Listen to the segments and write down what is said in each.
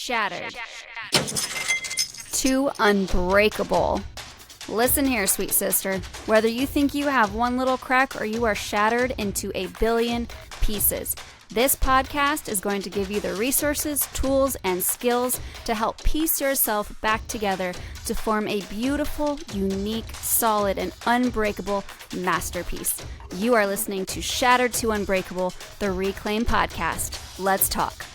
shattered to unbreakable. Listen here, sweet sister. Whether you think you have one little crack or you are shattered into a billion pieces, this podcast is going to give you the resources, tools, and skills to help piece yourself back together to form a beautiful, unique, solid, and unbreakable masterpiece. You are listening to Shattered to Unbreakable, the Reclaim Podcast. Let's talk.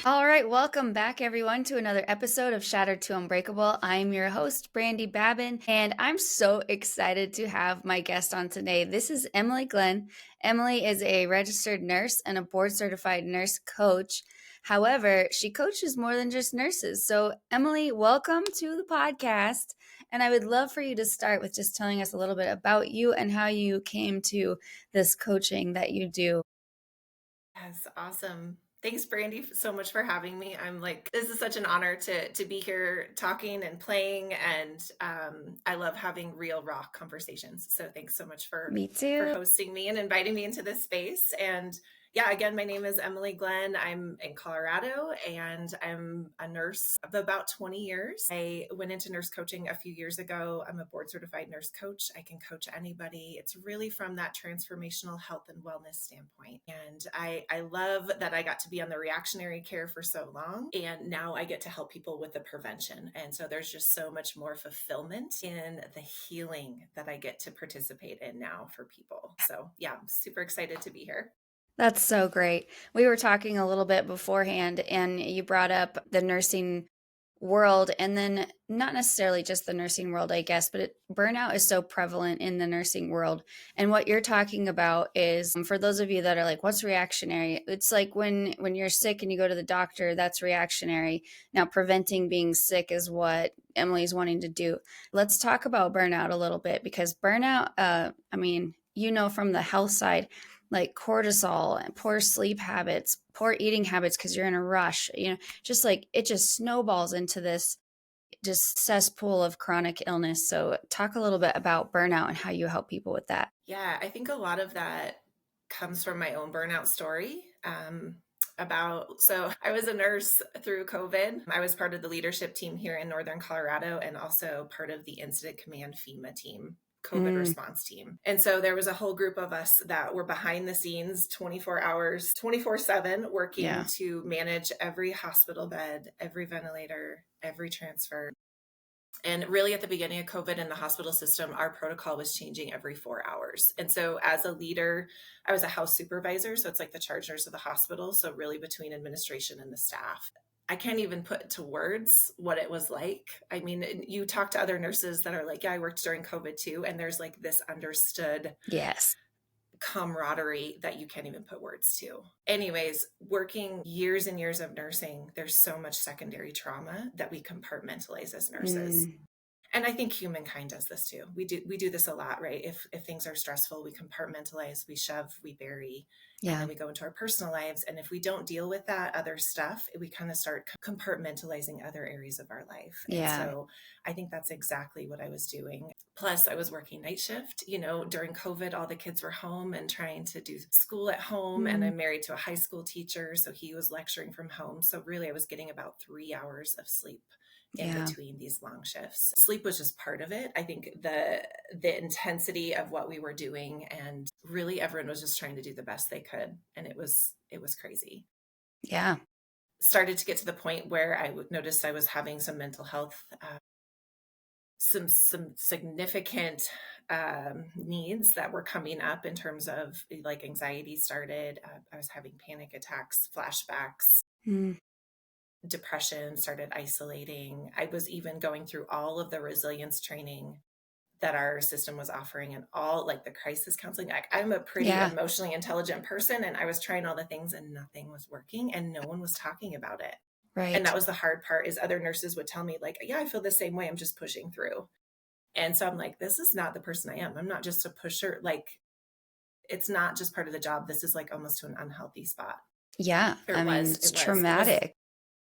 All right, welcome back, everyone, to another episode of Shattered to Unbreakable. I'm your host, Brandi Babin, and I'm so excited to have my guest on today. This is Emily Glenn. Emily is a registered nurse and a board-certified nurse coach. However, she coaches more than just nurses. So, Emily, welcome to the podcast. And I would love for you to start with just telling us a little bit about you and how you came to this coaching that you do. Yes, awesome. Thanks, Brandi, so much for having me. This is such an honor to be here talking and playing, and I love having real, raw conversations. So thanks so much for hosting me and inviting me into this space. And yeah, again, my name is Emily Glenn. I'm in Colorado, and I'm a nurse of about 20 years. I went into nurse coaching a few years ago. I'm a board-certified nurse coach. I can coach anybody. It's really from that transformational health and wellness standpoint. And I love that I got to be on the reactionary care for so long, and now I get to help people with the prevention. And so there's just so much more fulfillment in the healing that I get to participate in now for people. So yeah, I'm super excited to be here. That's so great. We were talking a little bit beforehand, and you brought up the nursing world, and then not necessarily just the nursing world, I guess, but burnout is so prevalent in the nursing world. And what you're talking about is, for those of you that are like, what's reactionary? It's like when you're sick and you go to the doctor, that's reactionary. Now, preventing being sick is what Emily's wanting to do. Let's talk about burnout a little bit, because burnout, from the health side, like cortisol and poor sleep habits, poor eating habits because you're in a rush, just like it just snowballs into this just cesspool of chronic illness. So talk a little bit about burnout and how you help people with that. Yeah, I think a lot of that comes from my own burnout story. So I was a nurse through COVID. I was part of the leadership team here in Northern Colorado and also part of the Incident Command FEMA team. COVID response team. And so there was a whole group of us that were behind the scenes 24 hours, 24/7 working to manage every hospital bed, every ventilator, every transfer. And really at the beginning of COVID in the hospital system, our protocol was changing every 4 hours. And so as a leader, I was a house supervisor. So it's like the charge nurse of the hospital. So really between administration and the staff. I can't even put to words what it was like. I mean, you talk to other nurses that are like, yeah, I worked during COVID too. And there's like this understood camaraderie that you can't even put words to. Anyways, working years and years of nursing, there's so much secondary trauma that we compartmentalize as nurses. And I think humankind does this too. We do this a lot, right? If things are stressful, we compartmentalize, we shove, we bury, and then we go into our personal lives. And if we don't deal with that other stuff, we kind of start compartmentalizing other areas of our life. And so I think that's exactly what I was doing. Plus I was working night shift, during COVID, all the kids were home and trying to do school at home. And I'm married to a high school teacher. So he was lecturing from home. So really I was getting about 3 hours of sleep in between these long shifts. Sleep was just part of it. I think the intensity of what we were doing, and really everyone was just trying to do the best they could. And it was crazy. Yeah. Started to get to the point where I noticed I was having some mental health, some significant needs that were coming up in terms of like anxiety started. I was having panic attacks, flashbacks. Depression, started isolating. I was even going through all of the resilience training that our system was offering and all like the crisis counseling. Like, I'm a pretty emotionally intelligent person, and I was trying all the things and nothing was working and no one was talking about it. Right. And that was the hard part, is other nurses would tell me like, yeah, I feel the same way. I'm just pushing through. And so I'm like, this is not the person I am. I'm not just a pusher. Like, it's not just part of the job. This is like almost to an unhealthy spot. Yeah. It's traumatic.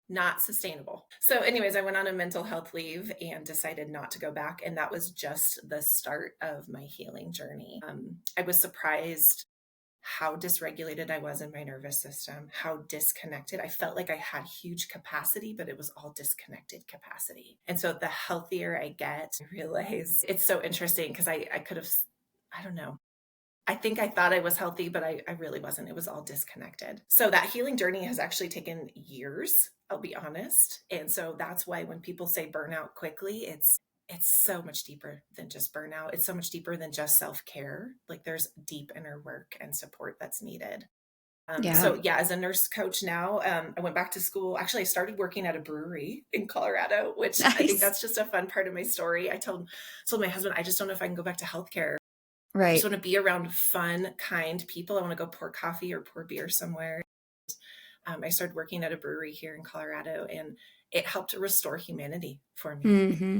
Not sustainable. So anyways, I went on a mental health leave and decided not to go back. And that was just the start of my healing journey. I was surprised how dysregulated I was in my nervous system, how disconnected. I felt like I had huge capacity, but it was all disconnected capacity. And so the healthier I get, I realize it's so interesting because I could have, I don't know. I think I thought I was healthy, but I really wasn't. It was all disconnected. So that healing journey has actually taken years, I'll be honest. And so that's why when people say burnout quickly, it's so much deeper than just burnout. It's so much deeper than just self-care. Like there's deep inner work and support that's needed. Yeah. So yeah, as a nurse coach now, I went back to school. Actually, I started working at a brewery in Colorado, which I think Nice. that's just a fun part of my story. I told my husband, I just don't know if I can go back to healthcare. I just Right. want to be around fun, kind people. I want to go pour coffee or pour beer somewhere. I started working at a brewery here in Colorado, and it helped to restore humanity for me. Hmm.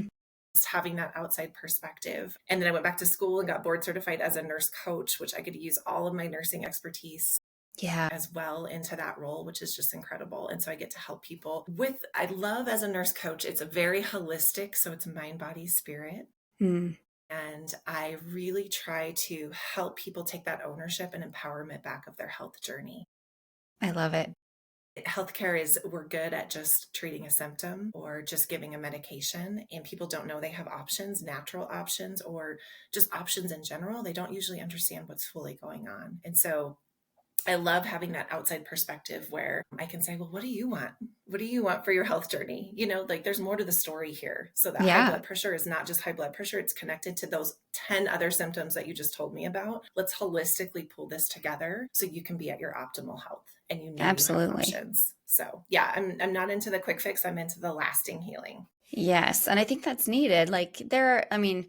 Just having that outside perspective. And then I went back to school and got board certified as a nurse coach, which I could use all of my nursing expertise Yeah. as well into that role, which is just incredible. And so I get to help people with, I love as a nurse coach, it's a very holistic. So it's mind, body, spirit. Mm, And I really try to help people take that ownership and empowerment back of their health journey. I love it. Healthcare is, we're good at just treating a symptom or just giving a medication, and people don't know they have options, natural options, or just options in general. They don't usually understand what's fully going on. And so I love having that outside perspective where I can say, well, what do you want? What do you want for your health journey? Like there's more to the story here. So that high Yeah. blood pressure is not just high blood pressure. It's connected to those 10 other symptoms that you just told me about. Let's holistically pull this together so you can be at your optimal health and you know you have Absolutely. options. So yeah, I'm not into the quick fix. I'm into the lasting healing. Yes, and I think that's needed. Like I mean,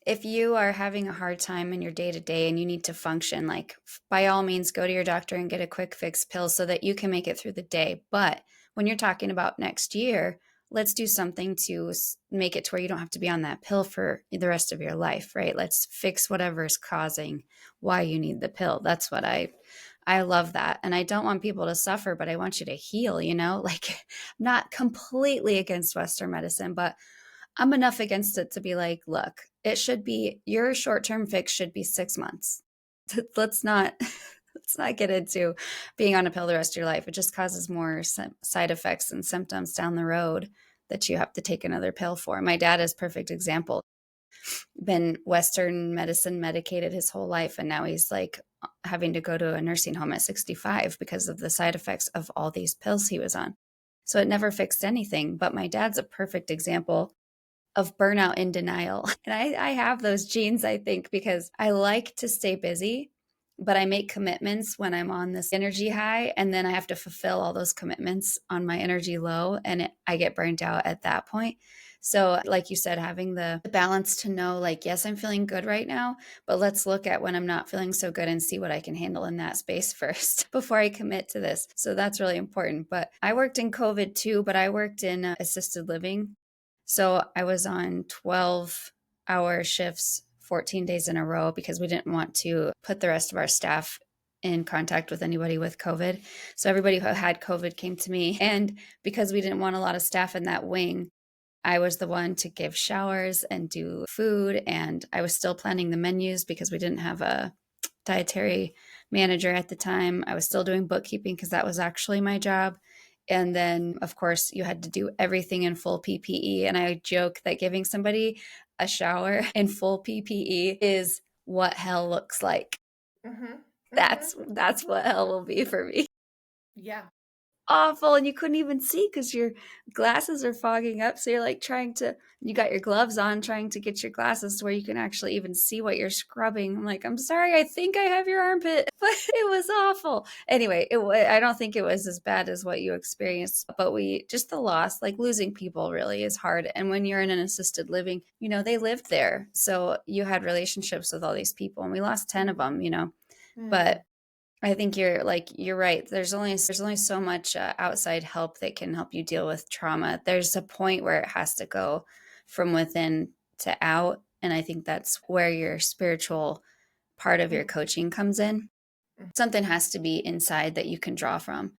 if you are having a hard time in your day to day and you need to function, like by all means, go to your doctor and get a quick fix pill so that you can make it through the day. But when you're talking about next year, let's do something to make it to where you don't have to be on that pill for the rest of your life, right? Let's fix whatever is causing why you need the pill. That's what I love that. And I don't want people to suffer, but I want you to heal, like I'm not completely against Western medicine, but I'm enough against it to be like, look, it should be your short-term fix should be 6 months. Let's not let's not get into being on a pill the rest of your life. It just causes more side effects and symptoms down the road that you have to take another pill for. My dad is a perfect example. Been Western medicine medicated his whole life. And now he's like having to go to a nursing home at 65 because of the side effects of all these pills he was on. So it never fixed anything. But my dad's a perfect example of burnout in denial. And I have those genes, I think, because I like to stay busy, but I make commitments when I'm on this energy high. And then I have to fulfill all those commitments on my energy low. And I get burnt out at that point. So, like you said, having the balance to know, like, yes, I'm feeling good right now, but let's look at when I'm not feeling so good and see what I can handle in that space first before I commit to this. So, that's really important. But I worked in COVID too, but I worked in assisted living. So I was on 12-hour shifts 14 days in a row because we didn't want to put the rest of our staff in contact with anybody with COVID. So everybody who had COVID came to me. And because we didn't want a lot of staff in that wing, I was the one to give showers and do food. And I was still planning the menus because we didn't have a dietary manager at the time. I was still doing bookkeeping because that was actually my job. And then, of course, you had to do everything in full PPE. And I joke that giving somebody a shower in full PPE is what hell looks like. Mm-hmm. Mm-hmm. That's what hell will be for me. Yeah. Awful, and you couldn't even see because your glasses are fogging up, so you're like you got your gloves on trying to get your glasses to where you can actually even see what you're scrubbing. I'm like, I'm sorry, I think I have your armpit, but it was awful. Anyway, I don't think it was as bad as what you experienced, but we just the loss, like losing people really is hard. And when you're in an assisted living, they lived there, so you had relationships with all these people, and we lost 10 of them, Mm. but I think you're right. There's only so much outside help that can help you deal with trauma. There's a point where it has to go from within to out, and I think that's where your spiritual part of your coaching comes in. Something has to be inside that you can draw from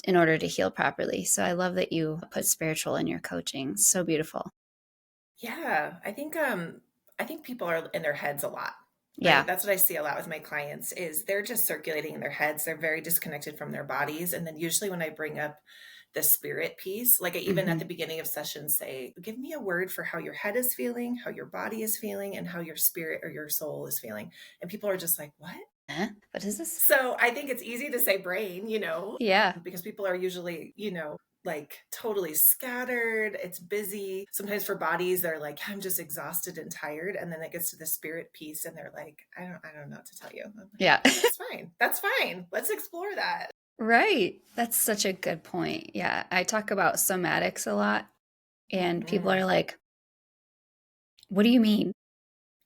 in order to heal properly. So I love that you put spiritual in your coaching. So beautiful. Yeah, I think people are in their heads a lot. Yeah. That's what I see a lot with my clients is they're just circulating in their heads. They're very disconnected from their bodies. And then usually when I bring up the spirit piece, like I even at the Hmm. beginning of sessions say, give me a word for how your head is feeling, how your body is feeling, and how your spirit or your soul is feeling. And people are just like, what? Huh? What is this? So I think it's easy to say brain, Yeah. because people are usually, like totally scattered. It's busy. Sometimes for bodies, they're like, I'm just exhausted and tired. And then it gets to the spirit piece and they're like, I don't know what to tell you. I'm like, Yeah. okay, that's fine. That's fine. Let's explore that. Right. That's such a good point. Yeah. I talk about somatics a lot, and people Mm, are like, what do you mean?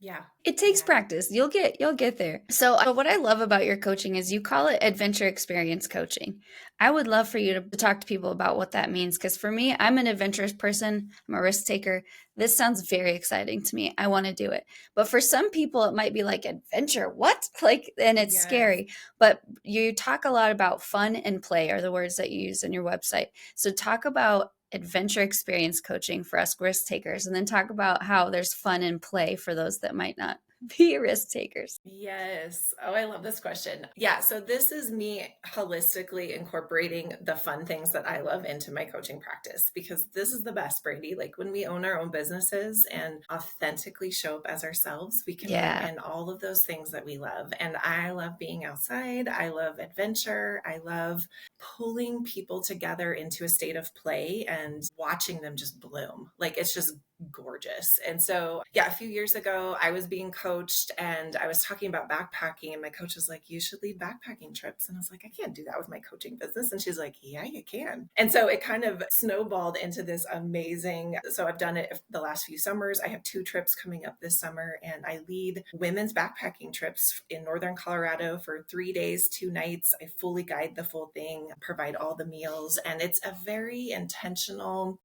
yeah. It takes Yeah. practice. You'll get there. So what I love about your coaching is you call it adventure experience coaching. I would love for you to talk to people about what that means, because for me, I'm an adventurous person. I'm a risk taker. This sounds very exciting to me. I want to do it. But for some people it might be like, adventure, what? Like, and it's Yes. scary. But you talk a lot about fun and play are the words that you use in your website. So talk about adventure experience coaching for us risk takers, and then talk about how there's fun and play for those that might not be risk takers. Yes. Oh, I love this question. Yeah. So this is me holistically incorporating the fun things that I love into my coaching practice because this is the best, Brady. Like when we own our own businesses and authentically show up as ourselves, we can bring Yeah. in all of those things that we love. And I love being outside. I love adventure. I love pulling people together into a state of play and watching them just bloom. Like it's just gorgeous. And so, yeah, a few years ago, I was being coached and I was talking about backpacking. And my coach was like, you should lead backpacking trips. And I was like, I can't do that with my coaching business. And she's like, yeah, you can. And so it kind of snowballed into this amazing. So I've done it the last few summers. I have 2 trips coming up this summer, and I lead women's backpacking trips in Northern Colorado for 3 days, 2 nights. I fully guide the full thing, provide all the meals. And it's a very intentional,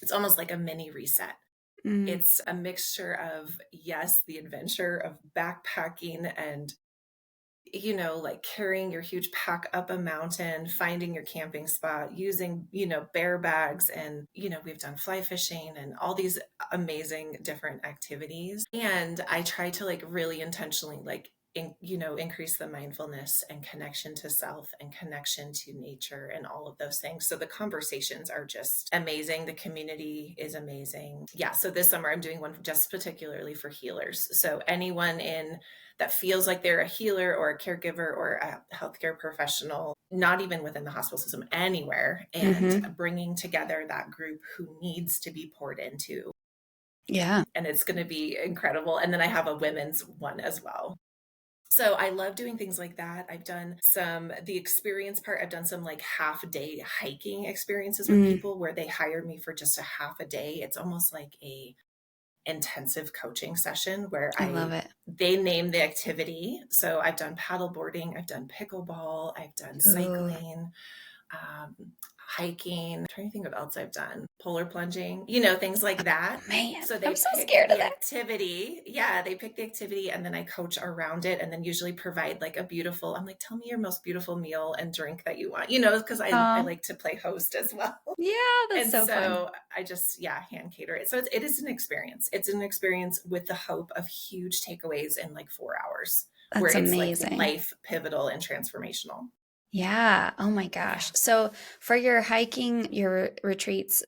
it's almost like a mini reset. Mm. It's a mixture of, yes, the adventure of backpacking and, like carrying your huge pack up a mountain, finding your camping spot, using, bear bags. And, we've done fly fishing and all these amazing different activities. And I try to like really intentionally, like, increase the mindfulness and connection to self and connection to nature and all of those things. So the conversations are just amazing. The community is amazing. Yeah. So this summer I'm doing one just particularly for healers. So anyone in that feels like they're a healer or a caregiver or a healthcare professional, not even within the hospital system, anywhere, and Mm-hmm. bringing together that group who needs to be poured into. Yeah. And it's going to be incredible. And then I have a women's one as well. So I love doing things like that. I've done the experience part, I've done some like half day hiking experiences with Mm. people where they hire me for just a half a day. It's almost like a intensive coaching session where I love it. they name the activity. So I've done paddle boarding, I've done pickleball, I've done Ooh, cycling, um, hiking. I'm trying to think what else I've done. Polar plunging, things like that. man, So I'm they so pick scared of the that. activity. Yeah, they pick the activity and then I coach around it and then usually provide like I'm like, tell me your most beautiful meal and drink that you want, because I Oh, like to play host as well. yeah, that's And so fun. so I just, yeah, hand cater it. So it is an experience. It's an experience with the hope of huge takeaways in like 4 hours where That's it's like amazing. life pivotal and transformational. Yeah. Oh my Yeah. gosh. So for your hiking, your retreats,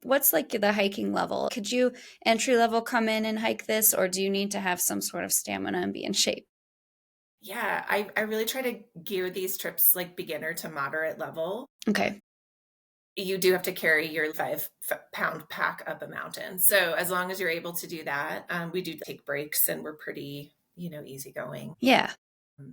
what's like the hiking level? Could you entry level come in and hike this, or do you need to have some sort of stamina and be in shape? Yeah, I really try to gear these trips like beginner to moderate level. Okay. You do have to carry your 5-pound pack up a mountain. So as long as you're able to do that, we do take breaks and we're pretty, easygoing. Yeah.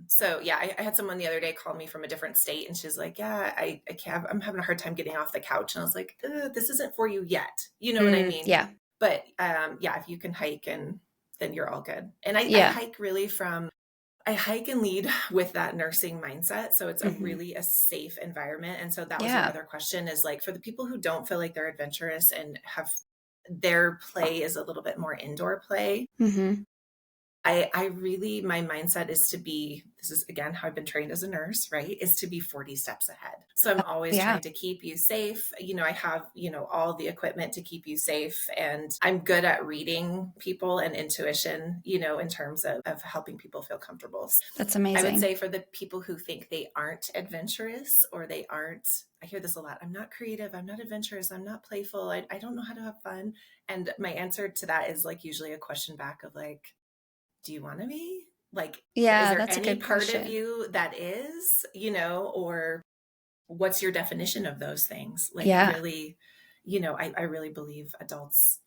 So yeah, I had someone the other day call me from a different state and she's like, yeah, I can't, I'm having a hard time getting off the couch. And I was like, this isn't for you yet. You know what I Mm, mean? yeah. But yeah, if you can hike and then you're all good. And I Yeah. hike really I hike and lead with that nursing mindset. So it's Hmm. a safe environment. And so that was your Yeah. other question is like for the people who don't feel like they're adventurous and have their play is a little bit more indoor play. Hmm. I really, my mindset is to be, this is again how I've been trained as a nurse, right? Is to be 40 steps ahead. So I'm always Yeah. trying to keep you safe. I have, all the equipment to keep you safe. And I'm good at reading people and intuition, in terms of helping people feel comfortable. That's I would amazing. say for the people who think they aren't adventurous or they aren't, I hear this a lot. I'm not creative. I'm not adventurous. I'm not playful. I don't know how to have fun. And my answer to that is like usually a question back of like, do you want to be? Like, is Yeah, there that's a any good part of question. you that is, or what's your definition of those things? Like, Yeah, really, I really believe adults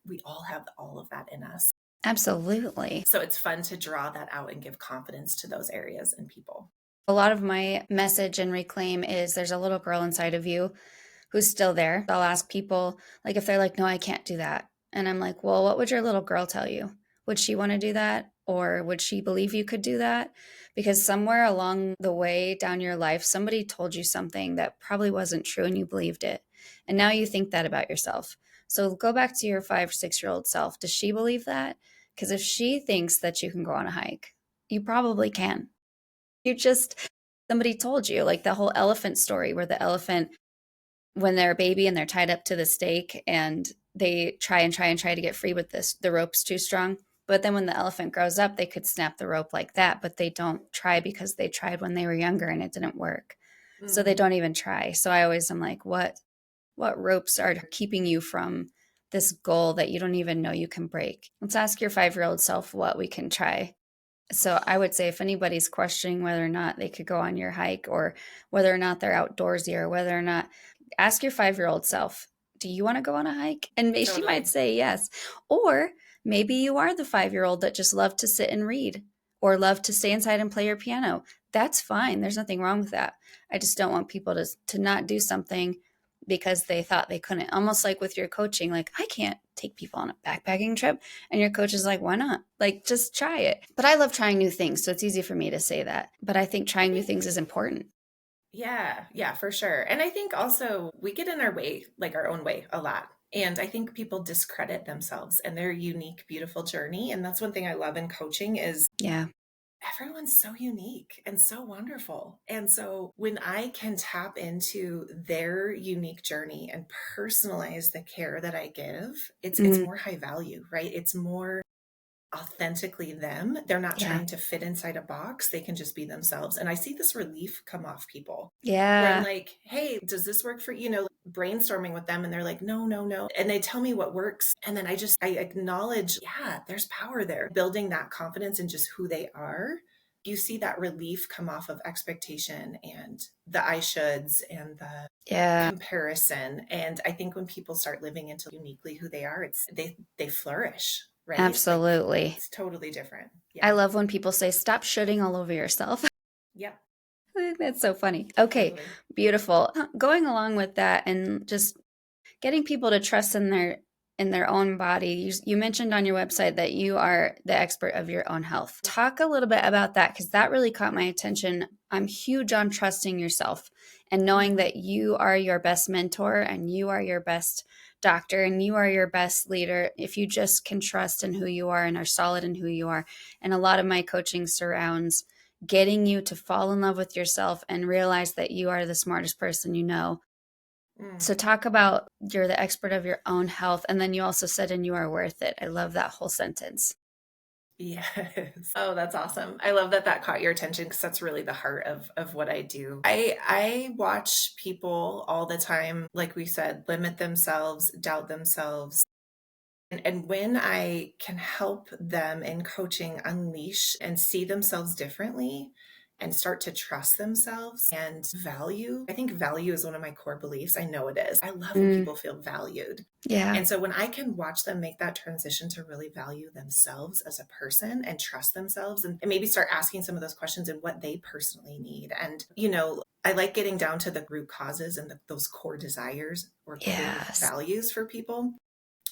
we all have all of that in us. absolutely. So it's fun to draw that out and give confidence to those areas in people. A lot of my message and reclaim is there's a little girl inside of you who's still there. I'll ask people, like, if they're like, no, I can't do that. And I'm like, well, what would your little girl tell you? Would she want to do that? Or would she believe you could do that? Because somewhere along the way down your life, somebody told you something that probably wasn't true and you believed it. And now you think that about yourself. So go back to your 5, 6 year old self. Does she believe that? Because if she thinks that you can go on a hike, you probably can. You just, somebody told you, like the whole elephant story where the elephant, when they're a baby and they're tied up to the stake and they try and try and try to get free with this, the rope's too strong. But then when the elephant grows up, they could snap the rope like that, but they don't try because they tried when they were younger and it didn't work. So they Mm, don't even try. So I always am like, what ropes are keeping you from this goal that you don't even know you can break? Let's ask your 5 year old self what we can try. So I would say if anybody's questioning whether or not they could go on your hike or whether or not they're outdoorsy or whether or not, ask your 5 year old self, do you want to go on a hike? And maybe she might totally. say yes. Or maybe you are the 5 year old that just loved to sit and read or love to stay inside and play your piano. That's fine. There's nothing wrong with that. I just don't want people to not do something because they thought they couldn't. Almost like with your coaching, like I can't take people on a backpacking trip. And your coach is like, why not? Like, just try it. But I love trying new things. So it's easy for me to say that. But I think I trying new things think is important. Yeah, yeah, for sure. And I think also we get in our way, like our own way a lot. And I think people discredit themselves and their unique, beautiful journey. And that's one thing I love in coaching is Yeah. everyone's so unique and so wonderful. And so when I can tap into their unique journey and personalize the care that I give, it's Mm, more high value, right? It's more authentically them. They're not yeah. trying to fit inside a box. They can just be themselves. And I see this relief come off people where I'm Yeah. like, hey, does this work for you? Brainstorming with them and they're like, no, no, no. And they tell me what works. And then I acknowledge, yeah, there's power there. Building that confidence in just who they are. You see that relief come off of expectation and the I shoulds and the Yeah. comparison. And I think when people start living into uniquely who they are, they flourish, right? Like Absolutely. it's totally different. I Yeah. love when people say, stop shitting all over yourself. Yep. I think that's so funny. Okay. Totally. Beautiful. Going along with that and just getting people to trust in their own body. You mentioned on your website that you are the expert of your own health. Talk a little bit about that because that really caught my attention. I'm huge on trusting yourself and knowing Mm, that you are your best mentor and you are your best doctor and you are your best leader if you just can trust in who you are and are solid in who you are. And a lot of my coaching surrounds getting you to fall in love with yourself and realize that you are the smartest person you know. mm. So talk about you're the expert of your own health. And then you also said, and you are worth it. I love that whole sentence. Yes. Oh, that's awesome. I love that that caught your attention because that's really the heart of what I do. I watch people all the time, like we said, limit themselves, doubt themselves. And when I can help them in coaching unleash and see themselves differently and start to trust themselves and value, I think value is one of my core beliefs. I know it is. I love when Mm, people feel valued. yeah. And so when I can watch them make that transition to really value themselves as a person and trust themselves and maybe start asking some of those questions and what they personally need. And, I like getting down to the root causes and those core desires or core Yes. values for people.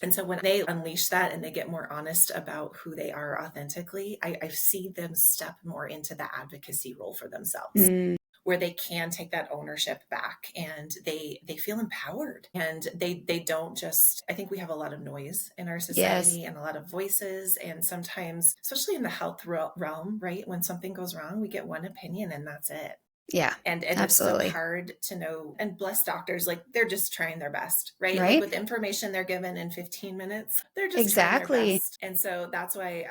And so when they unleash that and they get more honest about who they are authentically, I see them step more into the advocacy role for themselves. Mm, where they can take that ownership back, and they feel empowered, and they don't just, I think we have a lot of noise in our Yes. society and a lot of voices, and sometimes, especially in the health realm, right, when something goes wrong, we get one opinion and that's it. Yeah, And it's so absolutely. hard to know, and bless doctors, like they're just trying their best, right? Like Right? with information they're given in 15 minutes, they're just trying their Exactly. best. And so that's why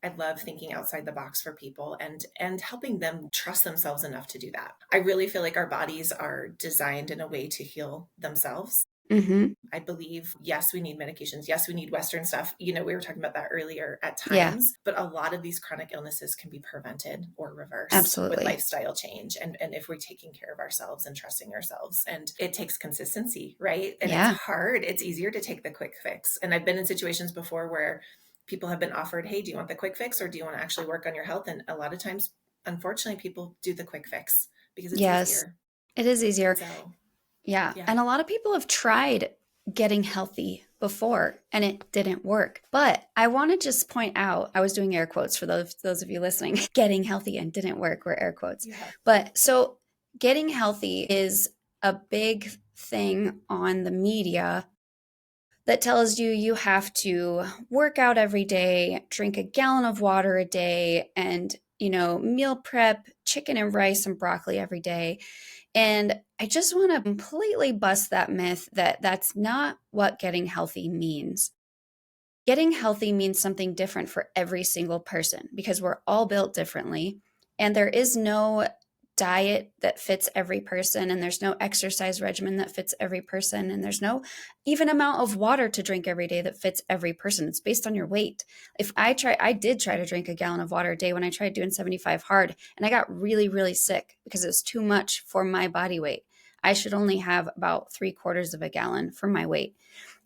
I love thinking outside the box for people, and helping them trust themselves enough to do that. I really feel like our bodies are designed in a way to heal themselves. Mm-hmm. I believe, yes, we need medications. Yes, we need Western stuff. You know, we were talking about that earlier at Yeah, times, but a lot of these chronic illnesses can be prevented or reversed with absolutely. lifestyle change. And if we're taking care of ourselves and trusting ourselves, and it takes consistency, right? And it's Yeah. hard. It's easier to take the quick fix. And I've been in situations before where people have been offered, hey, do you want the quick fix or do you want to actually work on your health? And a lot of times, unfortunately, people do the quick fix because it's Yes, easier. it is easier. So, Yeah. yeah. And a lot of people have tried getting healthy before and it didn't work. But I want to just point out, I was doing air quotes for those of you listening. Getting healthy and didn't work were air quotes. Yeah. But so getting healthy is a big thing on the media that tells you you have to work out every day, drink a gallon of water a day, and meal prep chicken and rice and broccoli every day. And I just want to completely bust that myth that that's not what getting healthy means. Getting healthy means something different for every single person because we're all built differently. And there is no diet that fits every person, and there's no exercise regimen that fits every person, and there's no even amount of water to drink every day that fits every person. It's based on your weight. If I did try to drink a gallon of water a day when I tried doing 75 hard, and I got really, really sick because it was too much for my body weight. I should only have about 3/4 of a gallon for my weight.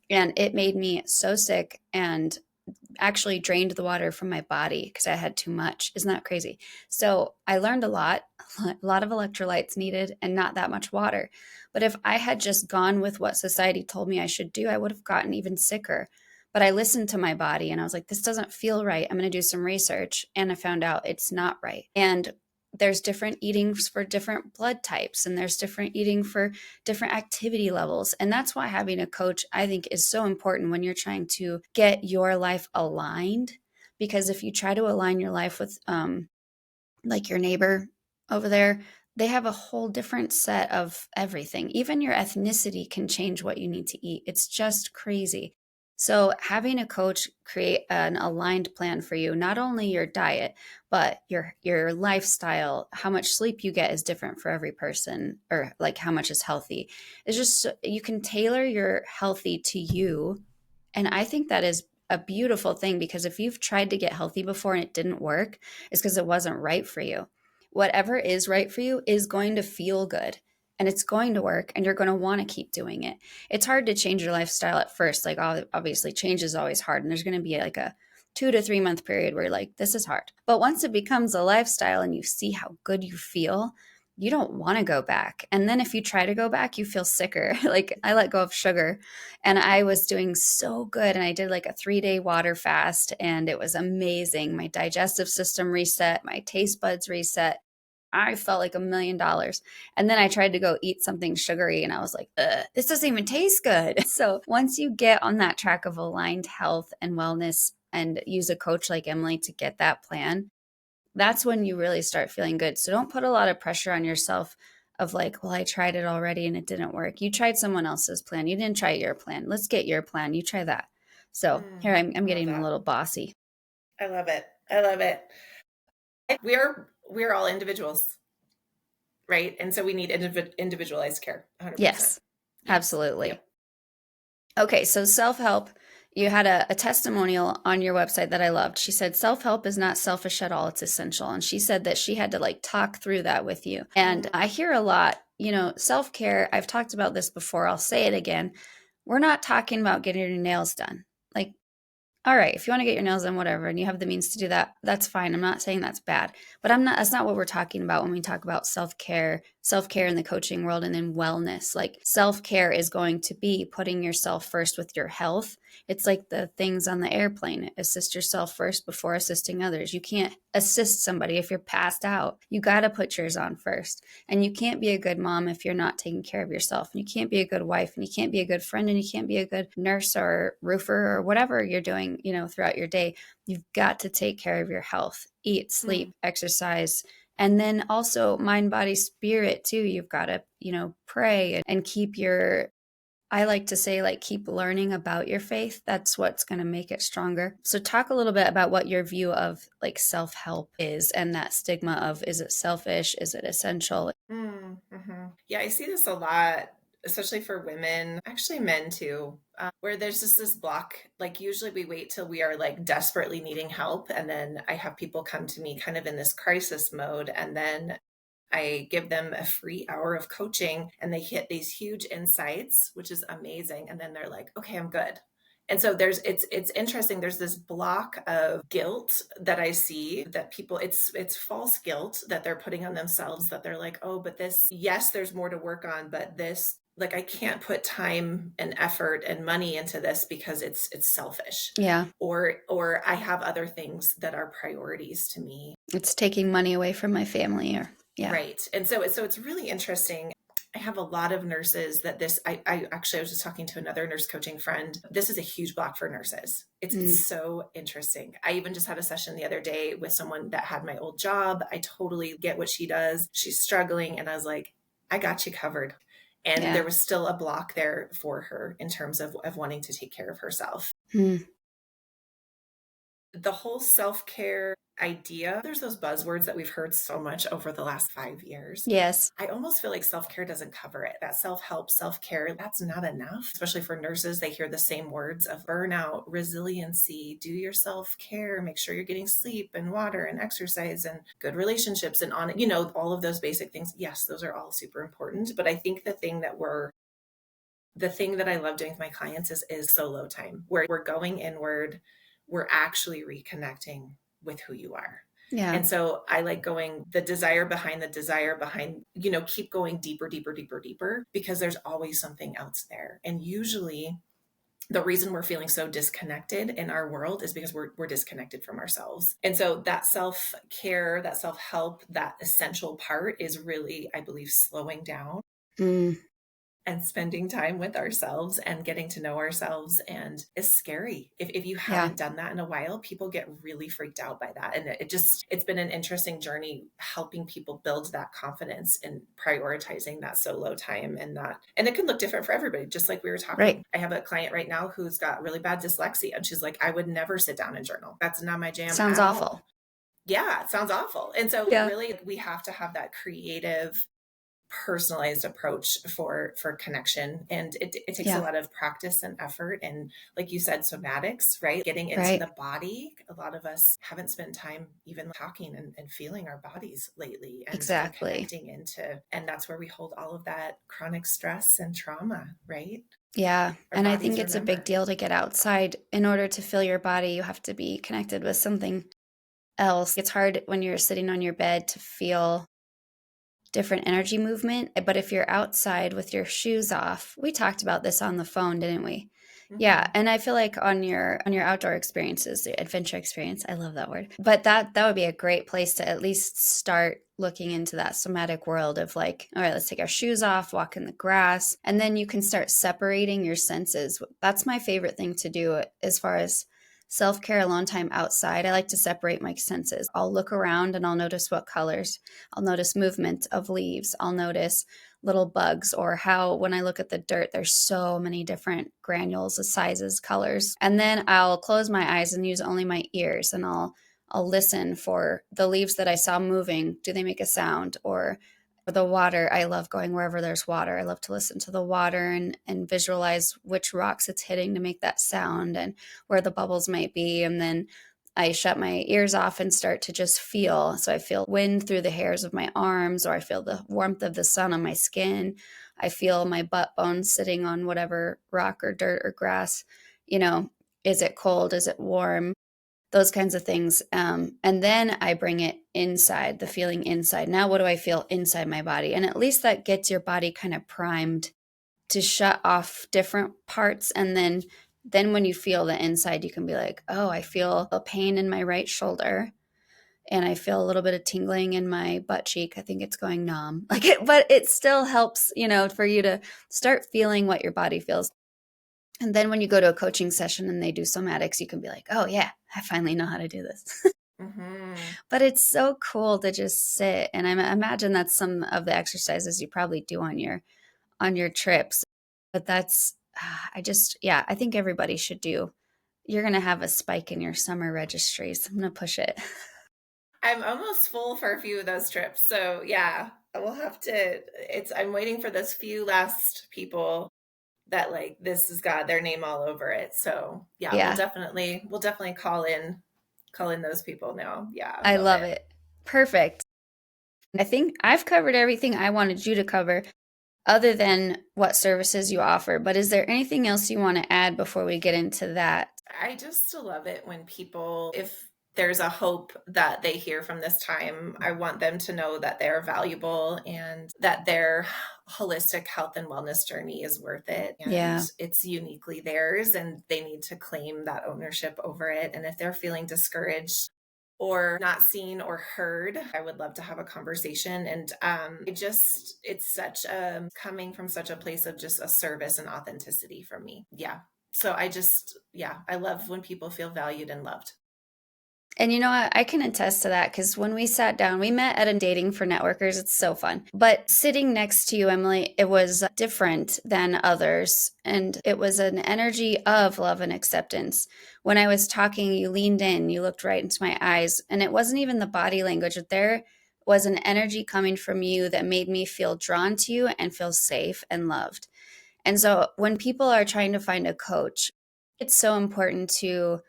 And it made me so sick and actually drained the water from my body because I had too much. Isn't that crazy? So I learned a lot of electrolytes needed and not that much water. But if I had just gone with what society told me I should do, I would have gotten even sicker. But I listened to my body and I was like, this doesn't feel right. I'm going to do some research. And I found out it's not right. And there's different eatings for different blood types, and there's different eating for different activity levels. And that's why having a coach, I think, is so important when you're trying to get your life aligned. Because if you try to align your life with, like your neighbor over there, they have a whole different set of everything. Even your ethnicity can change what you need to eat. It's just crazy. So, having a coach create an aligned plan for you, not only your diet, but your lifestyle, how much sleep you get is different for every person, or like how much is healthy. It's just you can tailor your healthy to you, and I think that is a beautiful thing because if you've tried to get healthy before and it didn't work, it's because it wasn't right for you. Whatever is right for you is going to feel good and it's going to work and you're going to want to keep doing it. It's hard to change your lifestyle at first. Like, obviously, change is always hard. And there's going to be like a 2 to 3 month period where you're like, this is hard. But once it becomes a lifestyle and you see how good you feel, you don't want to go back. And then if you try to go back, you feel sicker. Like, I let go of sugar and I was doing so good. And I did like a 3-day water fast and it was amazing. My digestive system reset, my taste buds reset. I felt like $1,000,000. And then I tried to go eat something sugary and I was like, ugh, this doesn't even taste good. So once you get on that track of aligned health and wellness and use a coach like Emily to get that plan, that's when you really start feeling good. So don't put a lot of pressure on yourself of like, well, I tried it already and it didn't work. You tried someone else's plan. You didn't try your plan. Let's get your plan. You try that. So here I'm I love getting a that. little bossy. I love it. I love it. We're all individuals, right? And so we need individualized care. 100%. Yes, Yes. absolutely. Yep. Okay, so self help. You had a testimonial on your website that I loved. She said, self help is not selfish at all, it's essential. And she said that she had to like talk through that with you. And I hear a lot, self care. I've talked about this before. I'll say it again. We're not talking about getting your nails done. Like, all right, if you want to get your nails done, whatever, and you have the means to do that, that's fine. I'm not saying that's bad, but that's not what we're talking about when we talk about self care, self-care in the coaching world and then wellness. Like self-care is going to be putting yourself first with your health. It's like the things on the airplane. Assist yourself first before assisting others. You can't assist somebody if you're passed out. You got to put yours on first. And you can't be a good mom if you're not taking care of yourself. And you can't be a good wife, and you can't be a good friend, and you can't be a good nurse or roofer or whatever you're doing, throughout your day. You've got to take care of your health, eat, sleep, exercise, and then also mind, body, spirit too. You've got to, pray and keep I like to say, like, keep learning about your faith. That's what's going to make it stronger. So talk a little bit about what your view of like self-help is and that stigma of, is it selfish? Is it essential? Mm-hmm. Yeah, I see this a lot, especially for women, actually men too, where there's just this block. Like usually we wait till we are like desperately needing help. And then I have people come to me kind of in this crisis mode. And then I give them a free hour of coaching and they hit these huge insights, which is amazing. And then they're like, okay, I'm good. And so it's interesting. There's this block of guilt that I see that people, it's false guilt that they're putting on themselves, that they're like, oh, but this, yes, there's more to work on, but this, like, I can't put time and effort and money into this because it's selfish. Yeah. Or I have other things that are priorities to me. It's taking money away from my family yeah. Right. And so it's really interesting. I have a lot of nurses that I actually, I was just talking to another nurse coaching friend. This is a huge block for nurses. It's so interesting. I even just had a session the other day with someone that had my old job. I totally get what she does. She's struggling. And I was like, I got you covered. And there was still a block there for her in terms of wanting to take care of herself. The whole self-care idea, there's those buzzwords that we've heard so much over the last 5 years. Yes. I almost feel like self-care doesn't cover it. That self-help, self-care, that's not enough, especially for nurses. They hear the same words of burnout, resiliency, do your self-care, make sure you're getting sleep and water and exercise and good relationships and on, all of those basic things. Yes, those are all super important. But I think the thing that I love doing with my clients is solo time, where we're going inward, we're actually reconnecting with who you are. Yeah. And so I like going the desire behind, keep going deeper, deeper, deeper, deeper, because there's always something else there. And usually the reason we're feeling so disconnected in our world is because we're disconnected from ourselves. And so that self-care, that self-help, that essential part is really, I believe, slowing down and spending time with ourselves and getting to know ourselves. And it's scary. If you haven't done that in a while, people get really freaked out by that. And it's been an interesting journey helping people build that confidence and prioritizing that solo time and it can look different for everybody. Just like we were talking, right. I have a client right now who's got really bad dyslexia. And she's like, I would never sit down and journal. That's not my jam. Sounds awful. All. Yeah, it sounds awful. And so really we have to have that creative, personalized approach for connection. And it takes a lot of practice and effort. And like you said, somatics, right? Getting into the body. A lot of us haven't spent time even talking and feeling our bodies lately and connecting into, and that's where we hold all of that chronic stress and trauma, right? Yeah. And I think it's a big deal to get outside. In order to feel your body, you have to be connected with something else. It's hard when you're sitting on your bed to feel different energy movement. But if you're outside with your shoes off, we talked about this on the phone, didn't we? Yeah. And I feel like on your outdoor experiences, the adventure experience, I love that word, but that would be a great place to at least start looking into that somatic world of like, all right, let's take our shoes off, walk in the grass, and then you can start separating your senses. That's my favorite thing to do as far as self-care, alone time outside. I like to separate my senses. I'll look around and I'll notice what colors. I'll notice movement of leaves. I'll notice little bugs, or how when I look at the dirt, there's so many different granules, sizes, colors. And then I'll close my eyes and use only my ears, and I'll listen for the leaves that I saw moving. Do they make a sound? Or the water. I love going wherever there's water. I love to listen to the water and visualize which rocks it's hitting to make that sound and where the bubbles might be. And then I shut my ears off and start to just feel. So I feel wind through the hairs of my arms, or I feel the warmth of the sun on my skin. I feel my butt bones sitting on whatever rock or dirt or grass. Is it cold? Is it warm? those kinds of things. And then I bring it inside, the feeling inside. Now, what do I feel inside my body? And at least that gets your body kind of primed to shut off different parts. And then when you feel the inside, you can be like, oh, I feel a pain in my right shoulder. And I feel a little bit of tingling in my butt cheek. I think it's going numb. Like it, but it still helps, for you to start feeling what your body feels. And then when you go to a coaching session and they do somatics, you can be like, oh yeah, I finally know how to do this. Mm-hmm. But it's so cool to just sit. And I imagine that's some of the exercises you probably do on your trips. But that's, I think everybody should do. You're going to have a spike in your summer registries. I'm going to push it. I'm almost full for a few of those trips. So yeah, we'll have to, I'm waiting for those few last people that like, this has got their name all over it. So yeah, Yeah, we'll definitely call in those people now. Yeah. I I love love it. it. Perfect. I think I've covered everything I wanted you to cover other than what services you offer. But is there anything else you want to add before we get into that? I just love it when people, if there's a hope that they hear from this time, I want them to know that they're valuable and that their holistic health and wellness journey is worth it. And Yeah. it's uniquely theirs and they need to claim that ownership over it. And if they're feeling discouraged or not seen or heard, I would love to have a conversation. And it's such a coming from such a place of just a service and authenticity from me. Yeah. So I love when people feel valued and loved. And you know what? I can attest to that because when we sat down, we met at a dating for networkers. It's so fun. But sitting next to you, Emily, it was different than others. And it was an energy of love and acceptance. When I was talking, you leaned in, you looked right into my eyes. And it wasn't even the body language, but there was an energy coming from you that made me feel drawn to you and feel safe and loved. And so when people are trying to find a coach, it's so important to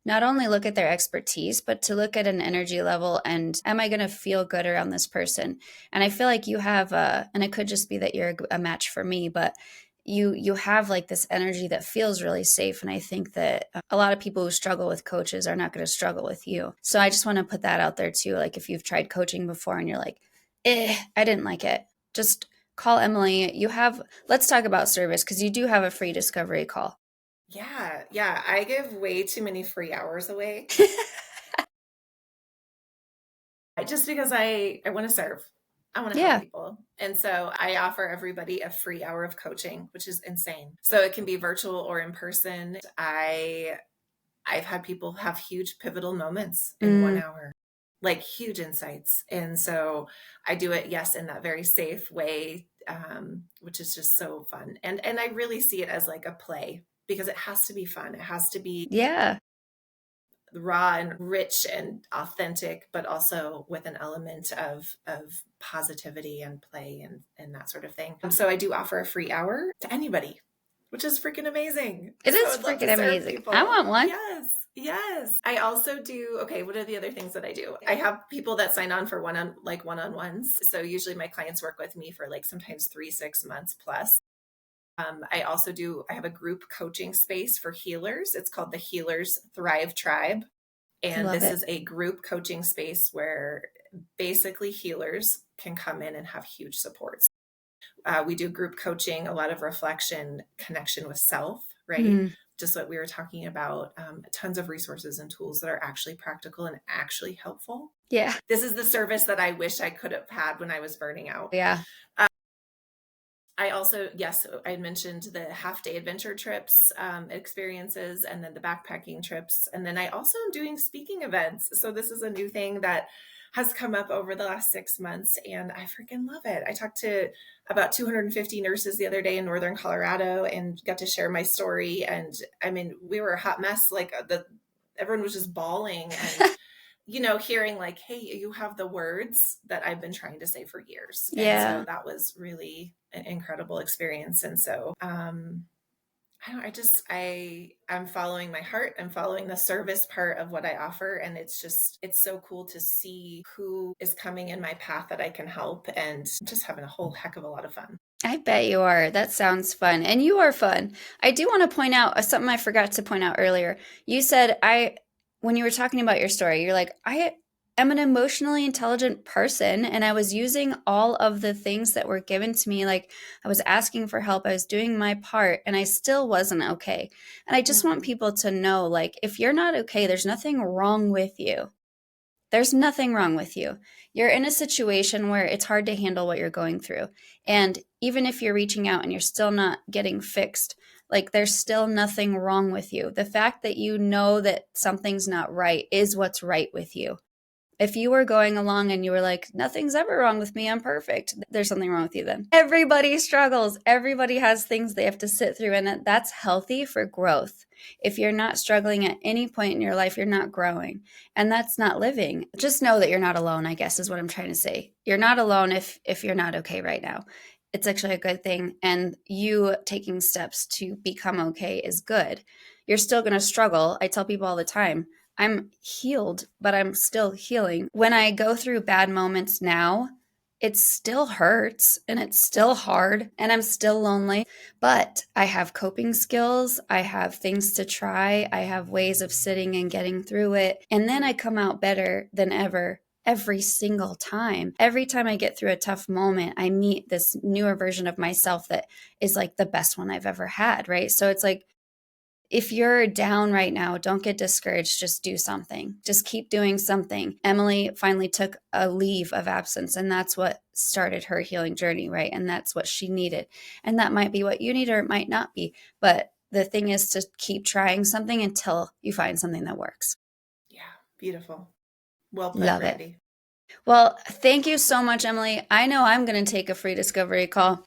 not only look at their expertise, but to look at an energy level and am I going to feel good around this person? And I feel like you have and it could just be that you're a match for me, but you have like this energy that feels really safe. And I think that a lot of people who struggle with coaches are not going to struggle with you. So I just want to put that out there too. Like if you've tried coaching before and you're like, I didn't like it, just call Emily. Let's talk about service because you do have a free discovery call. Yeah. Yeah. I give way too many free hours away just because I want to serve. I want to help Yeah. people. And so I offer everybody a free hour of coaching, which is insane. So it can be virtual or in person. I've had people have huge pivotal moments in 1 hour, like huge insights. And so I do it, yes, in that very safe way, which is just so fun. And I really see it as like a play because it has to be fun. It has to be Yeah. raw and rich and authentic, but also with an element of positivity and play and that sort of thing. So I do offer a free hour to anybody, which is freaking amazing. It So is I'd love freaking to serve amazing. I people. want one. Yes. Yes. I also do. Okay. What are the other things that I do? I have people that sign on for one-on-ones. So usually my clients work with me for like sometimes 3-6 months plus. I have a group coaching space for healers. It's called the Healers Thrive Tribe. I And love this it. is a group coaching space where basically healers can come in and have huge supports. We do group coaching, a lot of reflection, connection with self, right? Mm. Just what we were talking about, tons of resources and tools that are actually practical and actually helpful. Yeah. This is the service that I wish I could have had when I was burning out. Yeah. I also, yes, I mentioned the half-day adventure trips, experiences, and then the backpacking trips. And then I also am doing speaking events. So this is a new thing that has come up over the last 6 months, and I freaking love it. I talked to about 250 nurses the other day in Northern Colorado and got to share my story. And I mean, we were a hot mess. Like everyone was just bawling and hearing like, hey, you have the words that I've been trying to say for years. And so Yeah. that was really an incredible experience. And so I'm following my heart. I'm following the service part of what I offer. And it's so cool to see who is coming in my path that I can help and just having a whole heck of a lot of fun. I bet you are. That sounds fun. And you are fun. I do want to point out something I forgot to point out earlier. You said when you were talking about your story, you're like, I am an emotionally intelligent person, and I was using all of the things that were given to me. Like, I was asking for help, I was doing my part, and I still wasn't okay. And I just want people to know, like, if you're not okay, there's nothing wrong with you. There's nothing wrong with you. You're in a situation where it's hard to handle what you're going through. And even if you're reaching out and you're still not getting fixed, like, there's still nothing wrong with you. The fact that you know that something's not right is what's right with you. If you were going along and you were like, nothing's ever wrong with me, I'm perfect, there's something wrong with you then. Everybody struggles. Everybody has things they have to sit through, and that's healthy for growth. If you're not struggling at any point in your life, you're not growing, and that's not living. Just know that you're not alone, I guess, is what I'm trying to say. You're not alone if you're not okay right now. It's actually a good thing, and you taking steps to become okay is good. You're still going to struggle. I tell people all the time, I'm healed, but I'm still healing. When I go through bad moments now, it still hurts and it's still hard and I'm still lonely, but I have coping skills. I have things to try. I have ways of sitting and getting through it. And then I come out better than ever. Every single time. Every time I get through a tough moment, I meet this newer version of myself that is like the best one I've ever had, right? So it's like, if you're down right now, don't get discouraged. Just do something. Just keep doing something. Emily finally took a leave of absence, and that's what started her healing journey, right? And that's what she needed. And that might be what you need, or it might not be. But the thing is to keep trying something until you find something that works. Yeah, beautiful. Well put, Love Brandi. it. Well, thank you so much, Emily. I know I'm going to take a free discovery call.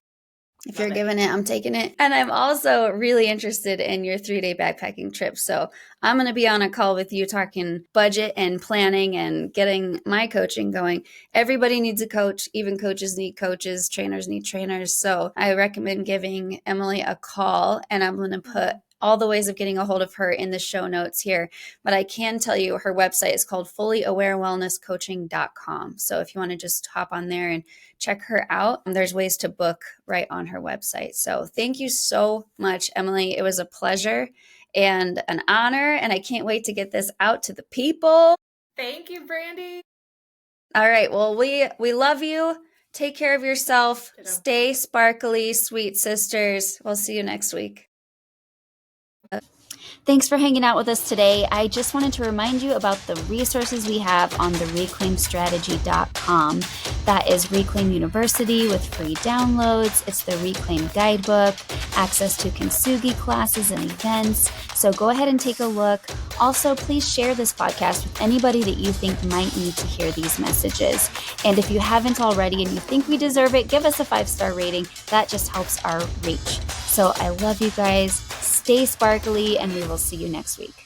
If you're giving it, I'm taking it. And I'm also really interested in your 3-day backpacking trip. So I'm going to be on a call with you talking budget and planning and getting my coaching going. Everybody needs a coach. Even coaches need coaches. Trainers need trainers. So I recommend giving Emily a call, and I'm going to put all the ways of getting a hold of her in the show notes here. But I can tell you her website is called fullyawarewellnesscoaching.com. So if you want to just hop on there and check her out, there's ways to book right on her website. So thank you so much, Emily. It was a pleasure and an honor, and I can't wait to get this out to the people. Thank you, Brandi. All right. Well, we love you. Take care of yourself. Stay sparkly, sweet sisters. We'll see you next week. Thanks for hanging out with us today. I just wanted to remind you about the resources we have on the reclaimstrategy.com. That is Reclaim University with free downloads. It's the Reclaim Guidebook, access to Kintsugi classes and events. So go ahead and take a look. Also, please share this podcast with anybody that you think might need to hear these messages. And if you haven't already and you think we deserve it, give us a 5-star rating. That just helps our reach. So I love you guys. Stay sparkly, and we will see you next week.